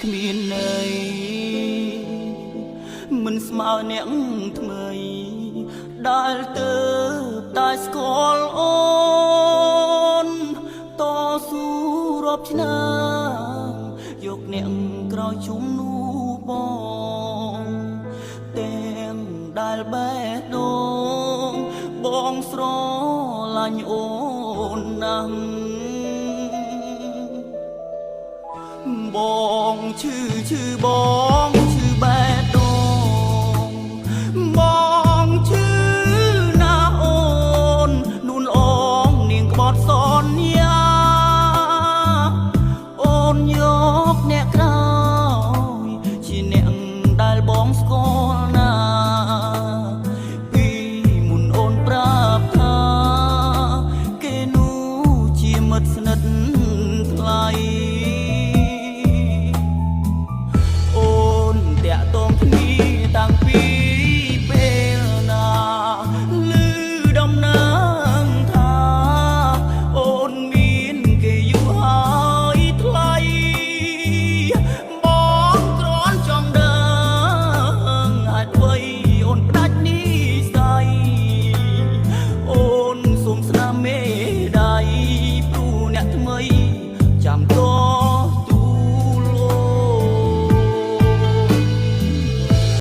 គ្មានន័យមិនស្មើអ្នកថ្មីដែលទៅតែស្គាល់អូនតស៊ូរាប់ឆ្នាំយកអ្នកក្រោយជុំនោះបងទាំងដែលបេះដូងបងស្រឡាញ់អូនណាស់បងឈឺបងឈឺបេះដូងបងឈឺណាស់អូននួនអងនាងក្បត់សន្យាអូនយកអ្នកក្រោយជាអ្នកដែលបងស្គាល់